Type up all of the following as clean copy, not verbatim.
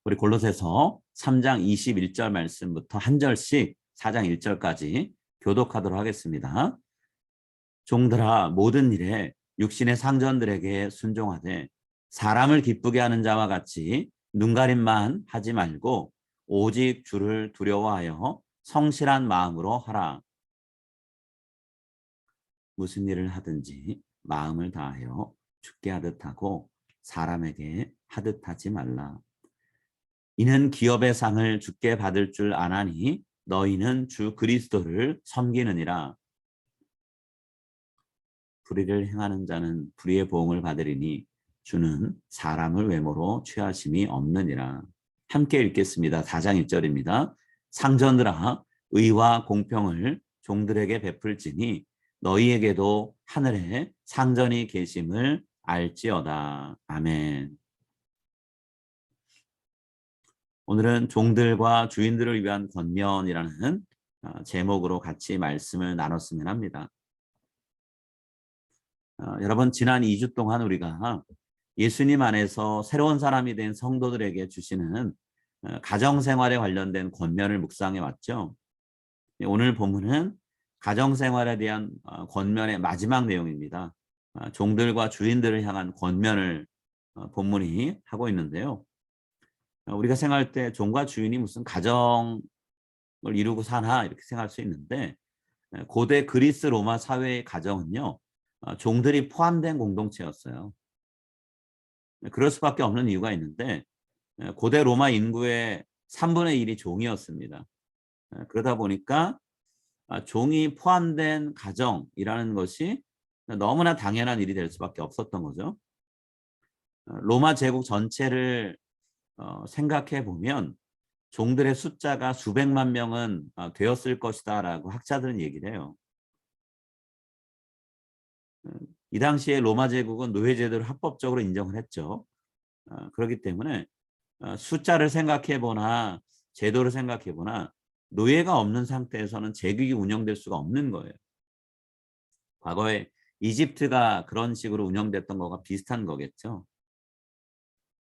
우리 골로새서 3장 21절 말씀부터 한 절씩 4장 1절까지 교독하도록 하겠습니다. 종들아 모든 일에 육신의 상전들에게 순종하되 사람을 기쁘게 하는 자와 같이 눈가림만 하지 말고 오직 주를 두려워하여 성실한 마음으로 하라. 무슨 일을 하든지 마음을 다하여 주께 하듯 하고 사람에게 하듯 하지 말라. 이는 기업의 상을 주께 받을 줄 아나니 너희는 주 그리스도를 섬기느니라. 불의를 행하는 자는 불의의 보응을 받으리니 주는 사람을 외모로 취하심이 없느니라. 함께 읽겠습니다. 4장 1절입니다. 상전들아 의와 공평을 종들에게 베풀지니 너희에게도 하늘에 상전이 계심을 알지어다. 아멘. 오늘은 종들과 주인들을 위한 권면이라는 제목으로 같이 말씀을 나눴으면 합니다. 여러분, 지난 2주 동안 우리가 예수님 안에서 새로운 사람이 된 성도들에게 주시는 가정생활에 관련된 권면을 묵상해 왔죠. 오늘 본문은 가정생활에 대한 권면의 마지막 내용입니다. 종들과 주인들을 향한 권면을 본문이 하고 있는데요. 우리가 생각할 때 종과 주인이 무슨 가정을 이루고 사나 이렇게 생각할 수 있는데, 고대 그리스 로마 사회의 가정은요, 종들이 포함된 공동체였어요. 그럴 수밖에 없는 이유가 있는데, 고대 로마 인구의 3분의 1이 종이었습니다. 그러다 보니까 종이 포함된 가정이라는 것이 너무나 당연한 일이 될 수밖에 없었던 거죠. 로마 제국 전체를 생각해 보면 종들의 숫자가 수백만 명은 되었을 것이다 라고 학자들은 얘기를 해요. 이 당시에 로마 제국은 노예 제도를 합법적으로 인정을 했죠. 그렇기 때문에 숫자를 생각해 보나 제도를 생각해 보나 노예가 없는 상태에서는 제국이 운영될 수가 없는 거예요. 과거에 이집트가 그런 식으로 운영됐던 거가 비슷한 거겠죠.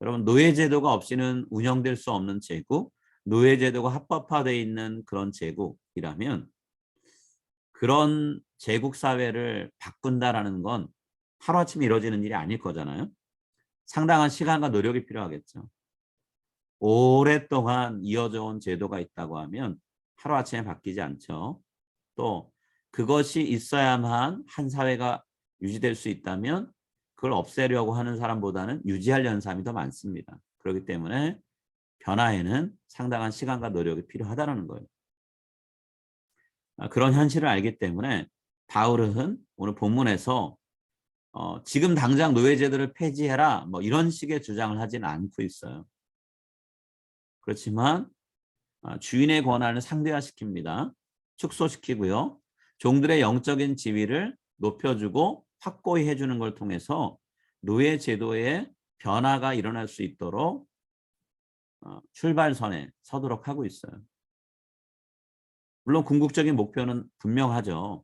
여러분, 노예 제도가 없이는 운영될 수 없는 제국, 노예 제도가 합법화되어 있는 그런 제국이라면 그런 제국 사회를 바꾼다라는 건 하루아침에 이루어지는 일이 아닐 거잖아요. 상당한 시간과 노력이 필요하겠죠. 오랫동안 이어져 온 제도가 있다고 하면 하루아침에 바뀌지 않죠. 또 그것이 있어야만 한 사회가 유지될 수 있다면 그걸 없애려고 하는 사람보다는 유지하려는 사람이 더 많습니다. 그렇기 때문에 변화에는 상당한 시간과 노력이 필요하다는 거예요. 그런 현실을 알기 때문에 바울은 오늘 본문에서 지금 당장 노예제도를 폐지해라 뭐 이런 식의 주장을 하지는 않고 있어요. 그렇지만 주인의 권한을 상대화시킵니다. 축소시키고요. 종들의 영적인 지위를 높여주고 확고히 해주는 걸 통해서 노예 제도의 변화가 일어날 수 있도록 출발선에 서도록 하고 있어요. 물론 궁극적인 목표는 분명하죠.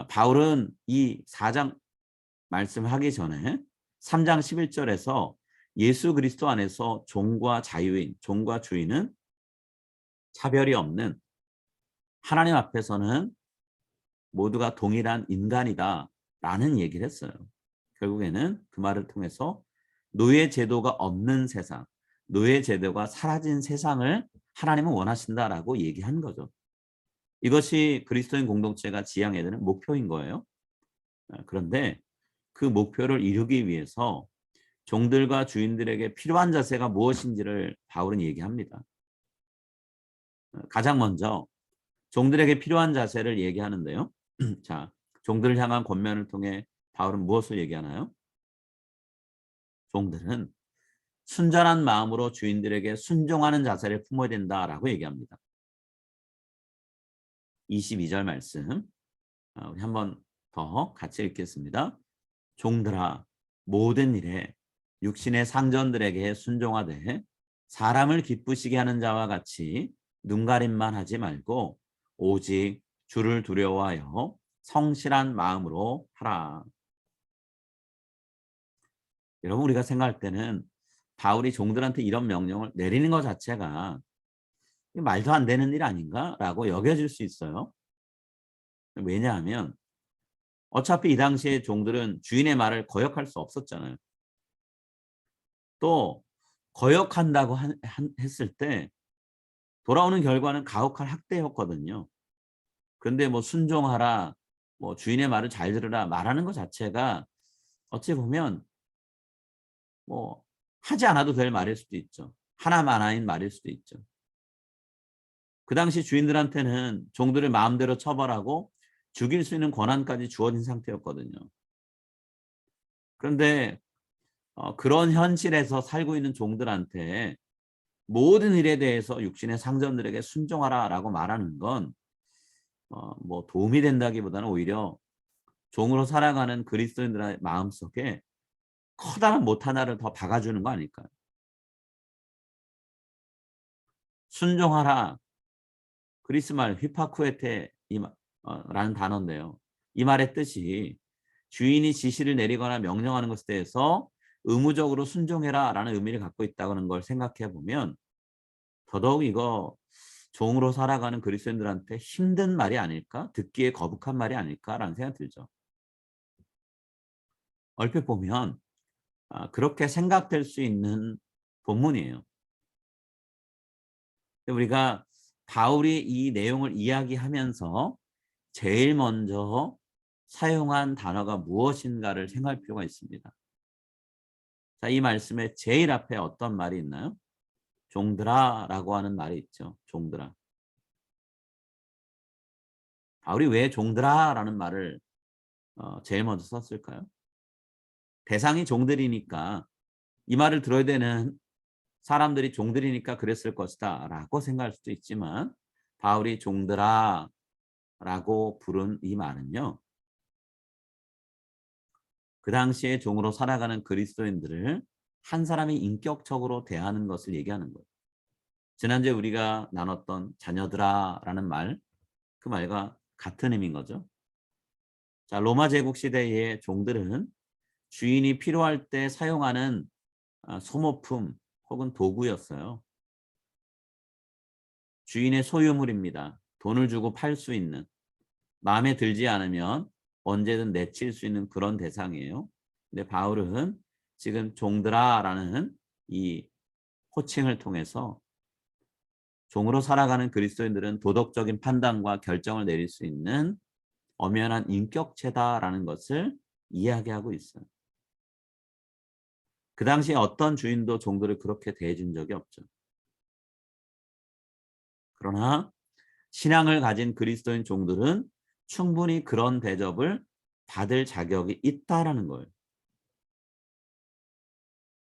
바울은 이 4장 말씀하기 전에 3장 11절에서 예수 그리스도 안에서 종과 자유인, 종과 주인은 차별이 없는 하나님 앞에서는 모두가 동일한 인간이다 라는 얘기를 했어요. 결국에는 그 말을 통해서 노예 제도가 없는 세상, 노예 제도가 사라진 세상을 하나님은 원하신다라고 얘기한 거죠. 이것이 그리스도인 공동체가 지향해야 되는 목표인 거예요. 그런데 그 목표를 이루기 위해서 종들과 주인들에게 필요한 자세가 무엇인지를 바울은 얘기합니다. 가장 먼저 종들에게 필요한 자세를 얘기하는데요. 자, 종들을 향한 권면을 통해 바울은 무엇을 얘기하나요? 종들은 순전한 마음으로 주인들에게 순종하는 자세를 품어야 된다라고 얘기합니다. 22절 말씀 우리 한번 더 같이 읽겠습니다. 종들아 모든 일에 육신의 상전들에게 순종하되 사람을 기쁘시게 하는 자와 같이 눈가림만 하지 말고 오직 주를 두려워하여 성실한 마음으로 하라. 여러분, 우리가 생각할 때는 바울이 종들한테 이런 명령을 내리는 것 자체가 말도 안 되는 일 아닌가라고 여겨질 수 있어요. 왜냐하면 어차피 이 당시에 종들은 주인의 말을 거역할 수 없었잖아요. 또 거역한다고 했을 때 돌아오는 결과는 가혹한 학대였거든요. 그런데 뭐 순종하라, 뭐 주인의 말을 잘 들으라 말하는 것 자체가 어찌 보면 뭐 하지 않아도 될 말일 수도 있죠. 하나만 아닌 말일 수도 있죠. 그 당시 주인들한테는 종들을 마음대로 처벌하고 죽일 수 있는 권한까지 주어진 상태였거든요. 그런데 그런 현실에서 살고 있는 종들한테 모든 일에 대해서 육신의 상전들에게 순종하라라고 말하는 건 뭐 도움이 된다기보다는 오히려 종으로 살아가는 그리스도인들의 마음속에 커다란 못 하나를 더 박아주는 거 아닐까요? 순종하라. 그리스 말 휘파쿠에테 라는 단어인데요. 이 말의 뜻이 주인이 지시를 내리거나 명령하는 것에 대해서 의무적으로 순종해라라는 의미를 갖고 있다는 걸 생각해 보면 더더욱 이거 종으로 살아가는 그리스도인들한테 힘든 말이 아닐까? 듣기에 거북한 말이 아닐까라는 생각이 들죠. 얼핏 보면 그렇게 생각될 수 있는 본문이에요. 우리가 바울이 이 내용을 이야기하면서 제일 먼저 사용한 단어가 무엇인가를 생각할 필요가 있습니다. 자, 이 말씀에 제일 앞에 어떤 말이 있나요? 종들아라고 하는 말이 있죠. 종들아. 바울이 왜 종들아라는 말을 제일 먼저 썼을까요? 대상이 종들이니까 이 말을 들어야 되는 사람들이 종들이니까 그랬을 것이다 라고 생각할 수도 있지만 바울이 종들아 라고 부른 이 말은요. 그 당시에 종으로 살아가는 그리스도인들을 한 사람이 인격적으로 대하는 것을 얘기하는 거예요. 지난주에 우리가 나눴던 자녀들아 라는 말, 그 말과 같은 의미인 거죠. 자, 로마 제국 시대의 종들은 주인이 필요할 때 사용하는 소모품 혹은 도구였어요. 주인의 소유물입니다. 돈을 주고 팔 수 있는, 마음에 들지 않으면 언제든 내칠 수 있는 그런 대상이에요. 근데 바울은 지금 종들아라는 이 호칭을 통해서 종으로 살아가는 그리스도인들은 도덕적인 판단과 결정을 내릴 수 있는 엄연한 인격체다라는 것을 이야기하고 있어요. 그 당시에 어떤 주인도 종들을 그렇게 대해준 적이 없죠. 그러나 신앙을 가진 그리스도인 종들은 충분히 그런 대접을 받을 자격이 있다라는 거예요.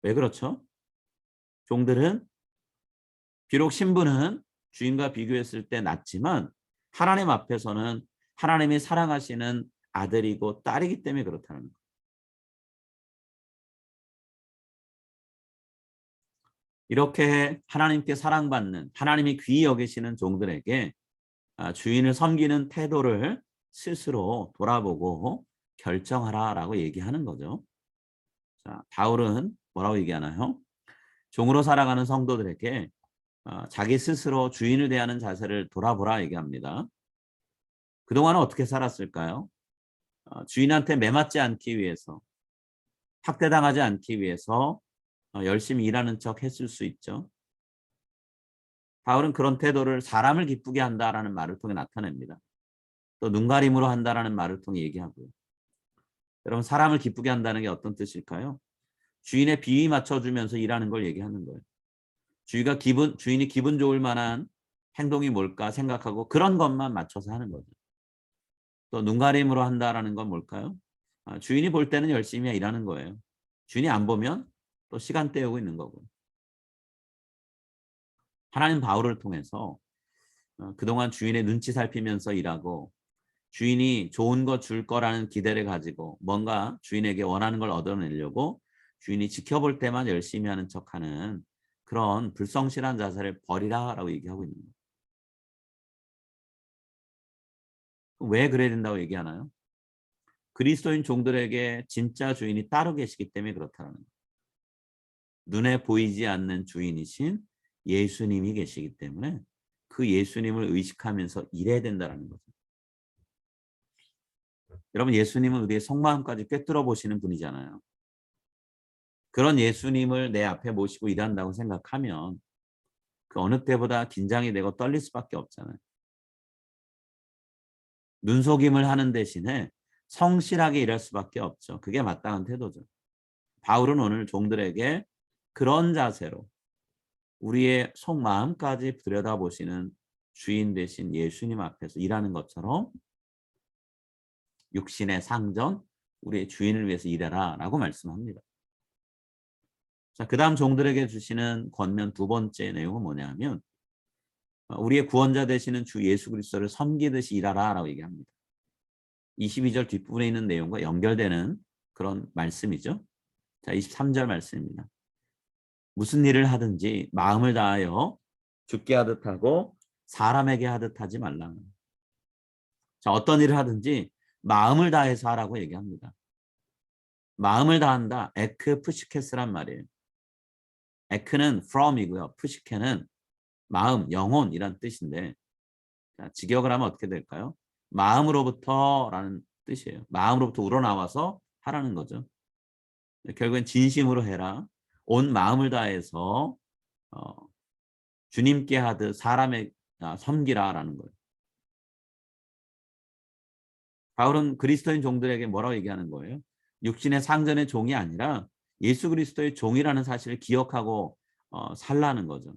왜 그렇죠? 종들은 비록 신분은 주인과 비교했을 때 낮지만 하나님 앞에서는 하나님이 사랑하시는 아들이고 딸이기 때문에 그렇다는 거예요. 이렇게 하나님께 사랑받는 하나님이 귀히 여기시는 종들에게 주인을 섬기는 태도를 스스로 돌아보고 결정하라라고 얘기하는 거죠. 자, 바울은 뭐라고 얘기하나요? 종으로 살아가는 성도들에게 자기 스스로 주인을 대하는 자세를 돌아보라 얘기합니다. 그동안은 어떻게 살았을까요? 주인한테 매맞지 않기 위해서, 학대당하지 않기 위해서 열심히 일하는 척 했을 수 있죠. 바울은 그런 태도를 사람을 기쁘게 한다라는 말을 통해 나타냅니다. 또 눈가림으로 한다라는 말을 통해 얘기하고요. 여러분, 사람을 기쁘게 한다는 게 어떤 뜻일까요? 주인의 비위 맞춰주면서 일하는 걸 얘기하는 거예요. 주인이 기분 좋을 만한 행동이 뭘까 생각하고 그런 것만 맞춰서 하는 거죠. 또 눈가림으로 한다라는 건 뭘까요? 주인이 볼 때는 열심히 일하는 거예요. 주인이 안 보면 또 시간 때우고 있는 거고. 하나님 바울을 통해서 그동안 주인의 눈치 살피면서 일하고 주인이 좋은 거 줄 거라는 기대를 가지고 뭔가 주인에게 원하는 걸 얻어내려고 주인이 지켜볼 때만 열심히 하는 척하는 그런 불성실한 자세를 버리라라고 얘기하고 있는 거예요. 왜 그래야 된다고 얘기하나요? 그리스도인 종들에게 진짜 주인이 따로 계시기 때문에 그렇다는 거예요. 눈에 보이지 않는 주인이신 예수님이 계시기 때문에 그 예수님을 의식하면서 일해야 된다는 거죠. 여러분, 예수님은 우리의 속마음까지 꿰뚫어 보시는 분이잖아요. 그런 예수님을 내 앞에 모시고 일한다고 생각하면 그 어느 때보다 긴장이 되고 떨릴 수밖에 없잖아요. 눈속임을 하는 대신에 성실하게 일할 수밖에 없죠. 그게 마땅한 태도죠. 바울은 오늘 종들에게 그런 자세로 우리의 속마음까지 들여다보시는 주인 되신 예수님 앞에서 일하는 것처럼 육신의 상전, 우리의 주인을 위해서 일해라 라고 말씀합니다. 자, 그 다음 종들에게 주시는 권면 두 번째 내용은 뭐냐면 우리의 구원자 되시는 주 예수 그리스도를 섬기듯이 일하라 라고 얘기합니다. 22절 뒷부분에 있는 내용과 연결되는 그런 말씀이죠. 자, 23절 말씀입니다. 무슨 일을 하든지 마음을 다하여 주께 하듯 하고 사람에게 하듯 하지 말라. 자, 어떤 일을 하든지 마음을 다해서 하라고 얘기합니다. 마음을 다한다. 에크 푸시케스란 말이에요. 에크는 from이고요. 푸시케는 마음, 영혼이란 뜻인데, 자, 직역을 하면 어떻게 될까요? 마음으로부터라는 뜻이에요. 마음으로부터 우러나와서 하라는 거죠. 결국엔 진심으로 해라. 온 마음을 다해서 주님께 하듯 사람의 섬기라라는 거예요. 바울은 그리스도인 종들에게 뭐라고 얘기하는 거예요? 육신의 상전의 종이 아니라 예수 그리스도의 종이라는 사실을 기억하고 살라는 거죠.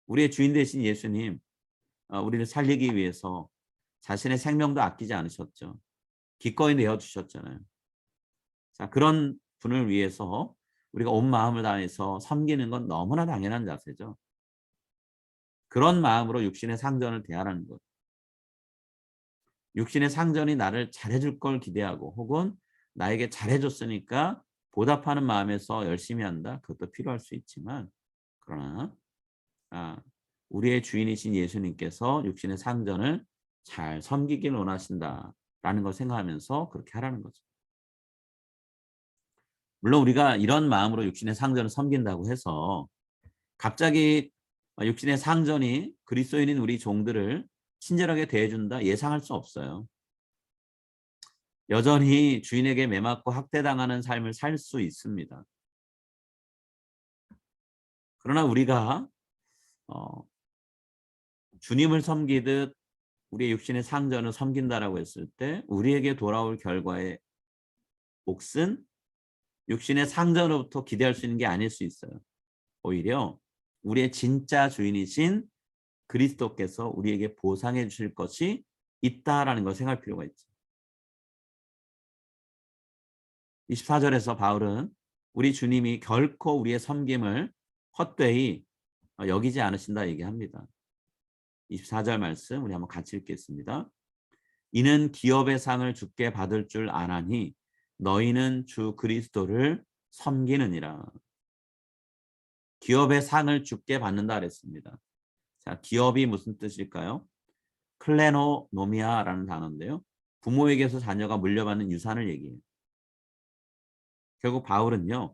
우리의 주인 되신 예수님, 우리를 살리기 위해서 자신의 생명도 아끼지 않으셨죠. 기꺼이 내어주셨잖아요. 자, 그런 분을 위해서 우리가 온 마음을 다해서 섬기는 건 너무나 당연한 자세죠. 그런 마음으로 육신의 상전을 대하라는 것. 육신의 상전이 나를 잘해줄 걸 기대하고 혹은 나에게 잘해줬으니까 보답하는 마음에서 열심히 한다. 그것도 필요할 수 있지만 그러나 우리의 주인이신 예수님께서 육신의 상전을 잘 섬기길 원하신다라는 걸 생각하면서 그렇게 하라는 거죠. 물론 우리가 이런 마음으로 육신의 상전을 섬긴다고 해서 갑자기 육신의 상전이 그리스도인인 우리 종들을 친절하게 대해준다 예상할 수 없어요. 여전히 주인에게 매맞고 학대당하는 삶을 살 수 있습니다. 그러나 우리가 주님을 섬기듯 우리의 육신의 상전을 섬긴다라고 했을 때 우리에게 돌아올 결과의 몫은 육신의 상전으로부터 기대할 수 있는 게 아닐 수 있어요. 오히려 우리의 진짜 주인이신 그리스도께서 우리에게 보상해 주실 것이 있다라는 걸 생각할 필요가 있죠. 24절에서 바울은 우리 주님이 결코 우리의 섬김을 헛되이 여기지 않으신다 얘기합니다. 24절 말씀 우리 한번 같이 읽겠습니다. 이는 기업의 상을 주께 받을 줄 아나니 너희는 주 그리스도를 섬기느니라. 기업의 상을 주께 받는다 그랬습니다. 자, 기업이 무슨 뜻일까요? 클레노노미아라는 단어인데요. 부모에게서 자녀가 물려받는 유산을 얘기해요. 결국 바울은요.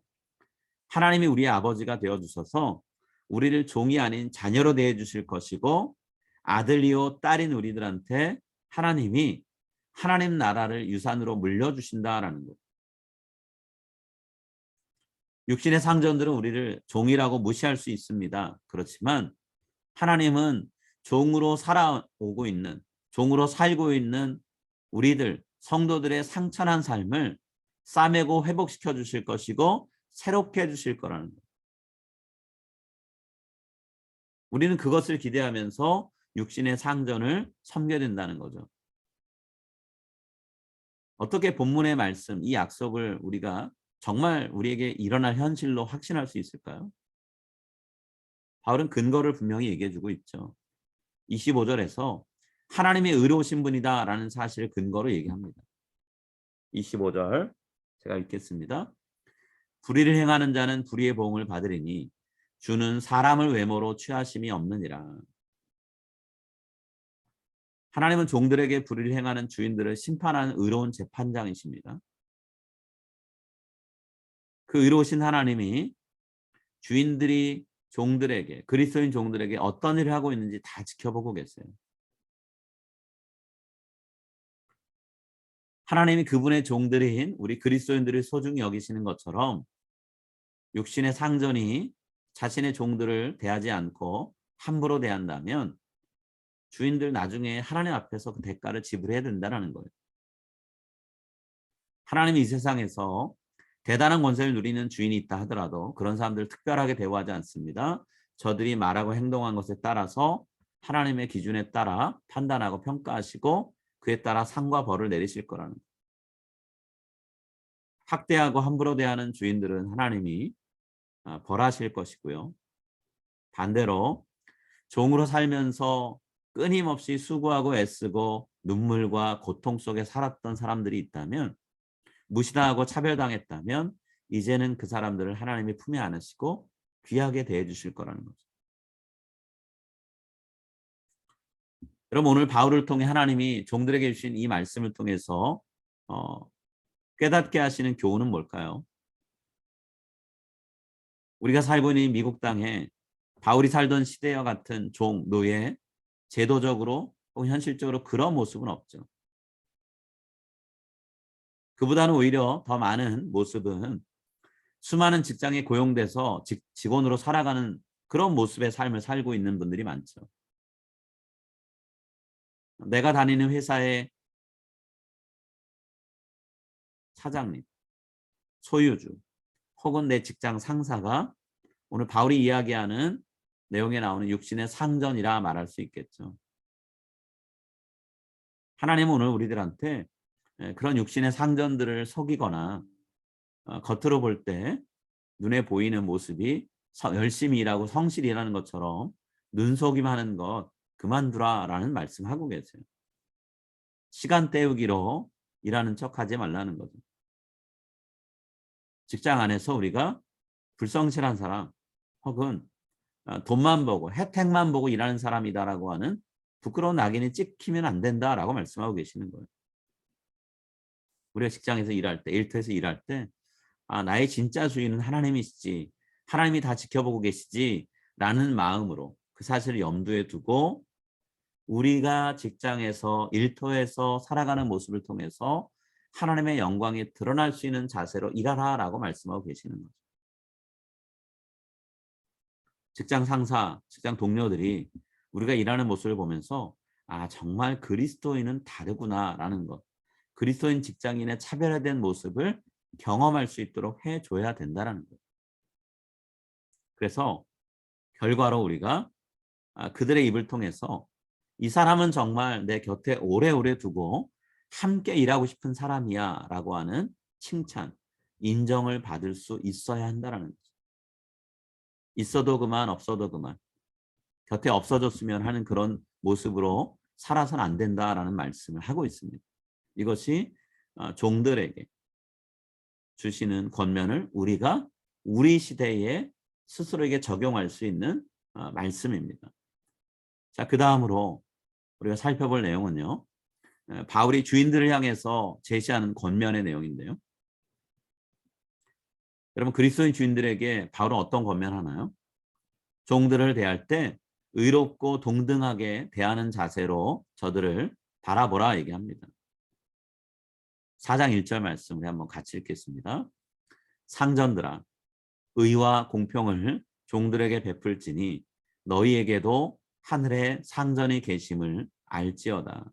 하나님이 우리의 아버지가 되어주셔서 우리를 종이 아닌 자녀로 대해주실 것이고 아들이요 딸인 우리들한테 하나님이 하나님 나라를 유산으로 물려주신다라는 것. 육신의 상전들은 우리를 종이라고 무시할 수 있습니다. 그렇지만 하나님은 종으로 살아오고 있는, 종으로 살고 있는 우리들, 성도들의 상처난 삶을 싸매고 회복시켜 주실 것이고 새롭게 해주실 거라는 거예요. 우리는 그것을 기대하면서 육신의 상전을 섬겨야 된다는 거죠. 어떻게 본문의 말씀, 이 약속을 우리가 정말 우리에게 일어날 현실로 확신할 수 있을까요? 바울은 근거를 분명히 얘기해 주고 있죠. 25절에서 하나님이 의로우신 분이다 라는 사실을 근거로 얘기합니다. 25절 제가 읽겠습니다. 불의를 행하는 자는 불의의 보응을 받으리니 주는 사람을 외모로 취하심이 없느니라. 하나님은 종들에게 불의를 행하는 주인들을 심판하는 의로운 재판장이십니다. 그 의로우신 하나님이 주인들이 종들에게, 그리스도인 종들에게 어떤 일을 하고 있는지 다 지켜보고 계세요. 하나님이 그분의 종들인 우리 그리스도인들을 소중히 여기시는 것처럼 육신의 상전이 자신의 종들을 대하지 않고 함부로 대한다면 주인들 나중에 하나님 앞에서 그 대가를 지불해야 된다는 거예요. 하나님이 이 세상에서 대단한 권세를 누리는 주인이 있다 하더라도 그런 사람들을 특별하게 대우하지 않습니다. 저들이 말하고 행동한 것에 따라서 하나님의 기준에 따라 판단하고 평가하시고 그에 따라 상과 벌을 내리실 거라는 거예요. 학대하고 함부로 대하는 주인들은 하나님이 벌하실 것이고요. 반대로 종으로 살면서 끊임없이 수고하고 애쓰고 눈물과 고통 속에 살았던 사람들이 있다면, 무시당하고 차별당했다면 이제는 그 사람들을 하나님이 품에 안으시고 귀하게 대해 주실 거라는 거죠. 여러분, 오늘 바울을 통해 하나님이 종들에게 주신 이 말씀을 통해서 깨닫게 하시는 교훈은 뭘까요? 우리가 살고 있는 미국 땅에 바울이 살던 시대와 같은 종, 노예, 제도적으로 혹은 현실적으로 그런 모습은 없죠. 그보다는 오히려 더 많은 모습은 수많은 직장에 고용돼서 직원으로 살아가는 그런 모습의 삶을 살고 있는 분들이 많죠. 내가 다니는 회사의 사장님, 소유주, 혹은 내 직장 상사가 오늘 바울이 이야기하는 내용에 나오는 육신의 상전이라 말할 수 있겠죠. 하나님은 오늘 우리들한테 그런 육신의 상전들을 속이거나 겉으로 볼 때 눈에 보이는 모습이 열심히 일하고 성실히 일하는 것처럼 눈속임하는 것 그만두라라는 말씀하고 계세요. 시간 때우기로 일하는 척하지 말라는 거죠. 직장 안에서 우리가 불성실한 사람 혹은 돈만 보고 혜택만 보고 일하는 사람이다라고 하는 부끄러운 낙인이 찍히면 안 된다라고 말씀하고 계시는 거예요. 우리가 직장에서 일할 때, 일터에서 일할 때 나의 진짜 주인은 하나님이시지, 하나님이 다 지켜보고 계시지 라는 마음으로 그 사실을 염두에 두고 우리가 직장에서 일터에서 살아가는 모습을 통해서 하나님의 영광이 드러날 수 있는 자세로 일하라라고 말씀하고 계시는 거죠. 직장 상사, 직장 동료들이 우리가 일하는 모습을 보면서 정말 그리스도인은 다르구나라는 것, 그리스도인 직장인의 차별화된 모습을 경험할 수 있도록 해줘야 된다는 거예요. 그래서 결과로 우리가 그들의 입을 통해서 이 사람은 정말 내 곁에 오래오래 두고 함께 일하고 싶은 사람이야 라고 하는 칭찬, 인정을 받을 수 있어야 한다는 거죠. 있어도 그만 없어도 그만, 곁에 없어졌으면 하는 그런 모습으로 살아서는 안 된다라는 말씀을 하고 있습니다. 이것이 종들에게 주시는 권면을 우리가 우리 시대에 스스로에게 적용할 수 있는 말씀입니다. 자, 그 다음으로 우리가 살펴볼 내용은요. 바울이 주인들을 향해서 제시하는 권면의 내용인데요. 여러분, 그리스도인 주인들에게 바울은 어떤 권면하나요? 종들을 대할 때 의롭고 동등하게 대하는 자세로 저들을 바라보라 얘기합니다. 4장 1절 말씀 우리 한번 같이 읽겠습니다. 상전들아, 의와 공평을 종들에게 베풀지니 너희에게도 하늘에 상전이 계심을 알지어다.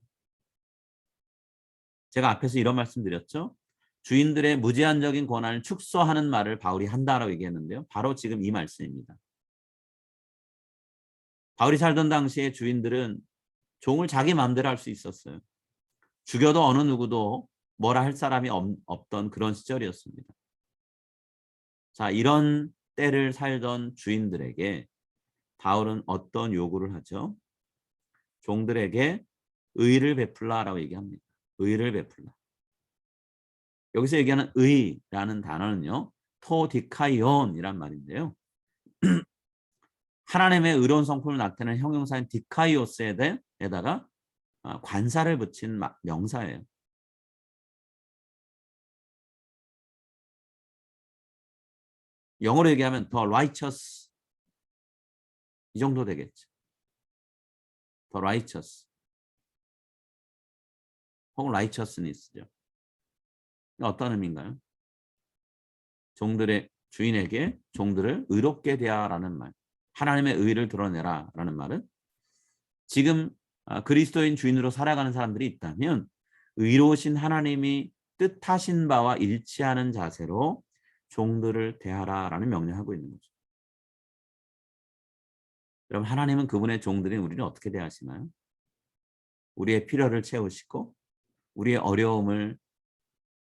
제가 앞에서 이런 말씀 드렸죠. 주인들의 무제한적인 권한을 축소하는 말을 바울이 한다라고 얘기했는데요. 바로 지금 이 말씀입니다. 바울이 살던 당시에 주인들은 종을 자기 마음대로 할 수 있었어요. 죽여도 어느 누구도 뭐라 할 사람이 없던 그런 시절이었습니다. 자, 이런 때를 살던 주인들에게 바울은 어떤 요구를 하죠? 종들에게 의를 베풀라라고 얘기합니다. 의를 베풀라. 여기서 얘기하는 의라는 단어는요. 토디카이온이란 말인데요. 하나님의 의로운 성품을 나타내는 형용사인 디카이오스에다가 관사를 붙인 명사예요. 영어로 얘기하면 더 righteous 이 정도 되겠죠. 더 righteous 혹은 righteousness죠. 어떤 의미인가요? 종들의 주인에게 종들을 의롭게 대하라는 말, 하나님의 의를 드러내라라는 말은 지금 그리스도인 주인으로 살아가는 사람들이 있다면 의로우신 하나님이 뜻하신 바와 일치하는 자세로 종들을 대하라라는 명령하고 있는 거죠. 여러분, 하나님은 그분의 종들인 우리를 어떻게 대하시나요? 우리의 필요를 채우시고 우리의 어려움을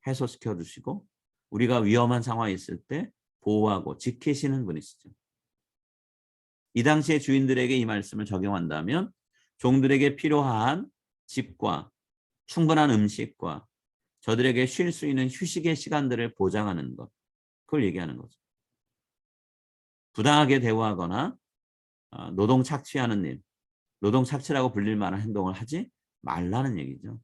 해소시켜 주시고 우리가 위험한 상황에 있을 때 보호하고 지키시는 분이시죠. 이 당시의 주인들에게 이 말씀을 적용한다면 종들에게 필요한 집과 충분한 음식과 저들에게 쉴 수 있는 휴식의 시간들을 보장하는 것, 그걸 얘기하는 거죠. 부당하게 대우하거나 노동 착취하는 일, 노동 착취라고 불릴 만한 행동을 하지 말라는 얘기죠.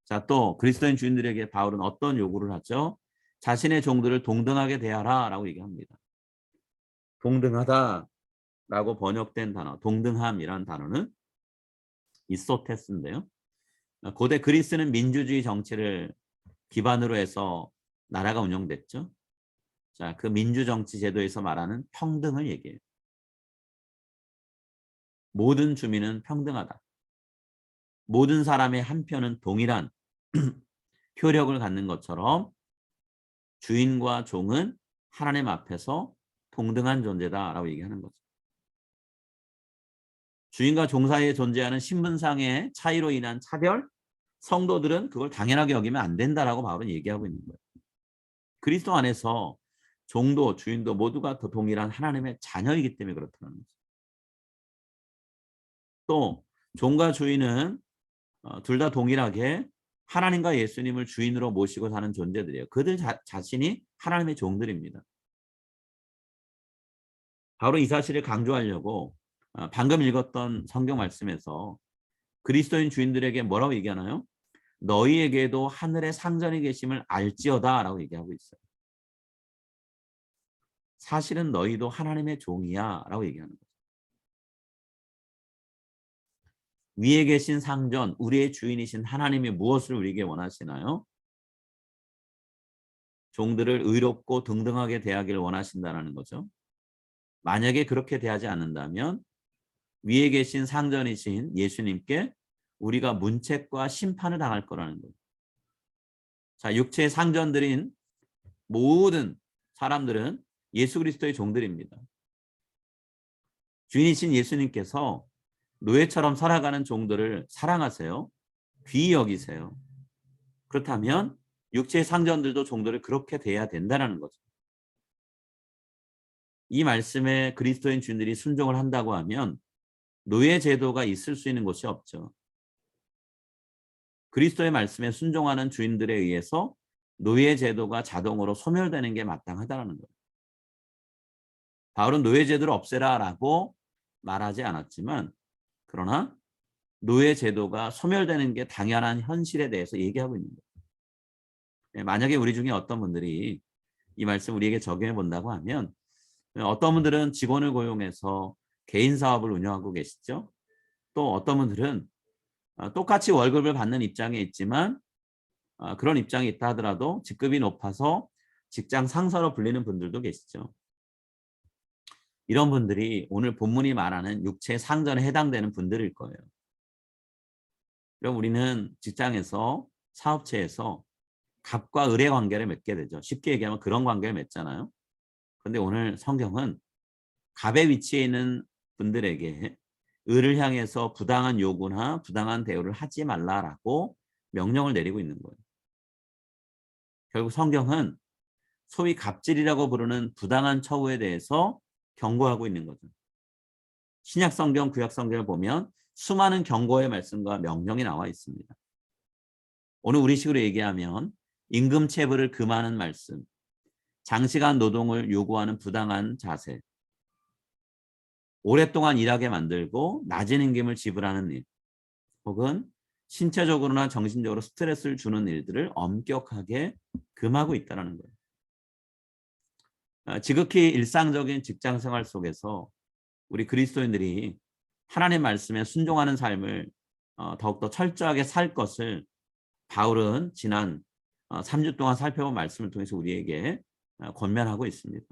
자, 또 그리스도인 주인들에게 바울은 어떤 요구를 하죠? 자신의 종들을 동등하게 대하라라고 얘기합니다. 동등하다라고 번역된 단어, 동등함이라는 단어는 이소테스인데요. 고대 그리스는 민주주의 정치를 기반으로 해서 나라가 운영됐죠. 자, 그 민주정치 제도에서 말하는 평등을 얘기해요. 모든 주민은 평등하다. 모든 사람의 한 표는 동일한 효력을 갖는 것처럼 주인과 종은 하나님 앞에서 동등한 존재다라고 얘기하는 거죠. 주인과 종 사이에 존재하는 신분상의 차이로 인한 차별, 성도들은 그걸 당연하게 여기면 안 된다라고 바울은 얘기하고 있는 거예요. 그리스도 안에서 종도 주인도 모두가 더 동일한 하나님의 자녀이기 때문에 그렇다는 거죠. 또 종과 주인은 둘 다 동일하게 하나님과 예수님을 주인으로 모시고 사는 존재들이에요. 그들 자신이 하나님의 종들입니다. 바로 이 사실을 강조하려고 방금 읽었던 성경 말씀에서 그리스도인 주인들에게 뭐라고 얘기하나요? 너희에게도 하늘의 상전이 계심을 알지어다 라고 얘기하고 있어요. 사실은 너희도 하나님의 종이야 라고 얘기하는 거죠. 위에 계신 상전, 우리의 주인이신 하나님이 무엇을 우리에게 원하시나요? 종들을 의롭고 등등하게 대하기를 원하신다는 거죠. 만약에 그렇게 대하지 않는다면 위에 계신 상전이신 예수님께 우리가 문책과 심판을 당할 거라는 거예요. 자, 육체의 상전들인 모든 사람들은 예수 그리스도의 종들입니다. 주인이신 예수님께서 노예처럼 살아가는 종들을 사랑하세요. 귀히 여기세요. 그렇다면 육체의 상전들도 종들을 그렇게 대해야 된다는 거죠. 이 말씀에 그리스도인 주인들이 순종을 한다고 하면 노예 제도가 있을 수 있는 곳이 없죠. 그리스도의 말씀에 순종하는 주인들에 의해서 노예 제도가 자동으로 소멸되는 게 마땅하다는 거예요. 바울은 노예 제도를 없애라라고 말하지 않았지만 그러나 노예 제도가 소멸되는 게 당연한 현실에 대해서 얘기하고 있는 거예요. 만약에 우리 중에 어떤 분들이 이 말씀 우리에게 적용해 본다고 하면 어떤 분들은 직원을 고용해서 개인 사업을 운영하고 계시죠. 또 어떤 분들은 똑같이 월급을 받는 입장에 있지만 그런 입장이 있다 하더라도 직급이 높아서 직장 상사로 불리는 분들도 계시죠. 이런 분들이 오늘 본문이 말하는 육체 상전에 해당되는 분들일 거예요. 그럼 우리는 직장에서 사업체에서 갑과 을의 관계를 맺게 되죠. 쉽게 얘기하면 그런 관계를 맺잖아요. 그런데 오늘 성경은 갑의 위치에 있는 분들에게 을을 향해서 부당한 요구나 부당한 대우를 하지 말라라고 명령을 내리고 있는 거예요. 결국 성경은 소위 갑질이라고 부르는 부당한 처우에 대해서 경고하고 있는 거죠. 신약 성경, 구약 성경을 보면 수많은 경고의 말씀과 명령이 나와 있습니다. 오늘 우리식으로 얘기하면 임금 체불을 금하는 말씀, 장시간 노동을 요구하는 부당한 자세, 오랫동안 일하게 만들고 낮은 임금을 지불하는 일, 혹은 신체적으로나 정신적으로 스트레스를 주는 일들을 엄격하게 금하고 있다는 거예요. 지극히 일상적인 직장 생활 속에서 우리 그리스도인들이 하나님 말씀에 순종하는 삶을 더욱더 철저하게 살 것을 바울은 지난 3주 동안 살펴본 말씀을 통해서 우리에게 권면하고 있습니다.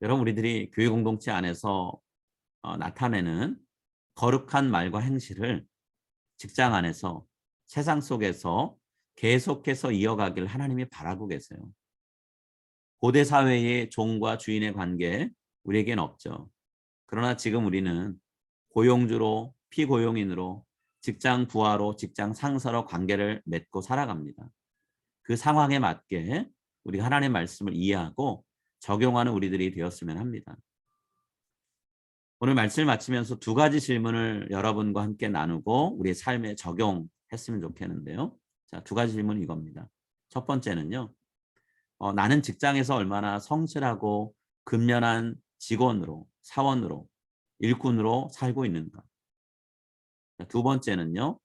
여러분, 우리들이 교회 공동체 안에서 나타내는 거룩한 말과 행실을 직장 안에서, 세상 속에서 계속해서 이어가길 하나님이 바라고 계세요. 고대 사회의 종과 주인의 관계 우리에겐 없죠. 그러나 지금 우리는 고용주로, 피고용인으로, 직장 부하로, 직장 상사로 관계를 맺고 살아갑니다. 그 상황에 맞게 우리 하나님의 말씀을 이해하고 적용하는 우리들이 되었으면 합니다. 오늘 말씀을 마치면서 두 가지 질문을 여러분과 함께 나누고 우리의 삶에 적용했으면 좋겠는데요. 자, 두 가지 질문은 이겁니다. 첫 번째는요. 나는 직장에서 얼마나 성실하고 근면한 직원으로, 사원으로, 일꾼으로 살고 있는가. 자, 두 번째는요.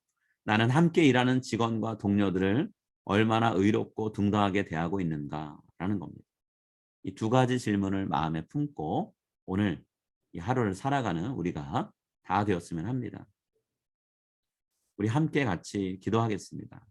나는 함께 일하는 직원과 동료들을 얼마나 의롭고 등등하게 대하고 있는가라는 겁니다. 이 두 가지 질문을 마음에 품고 오늘 이 하루를 살아가는 우리가 다 되었으면 합니다. 우리 함께 같이 기도하겠습니다.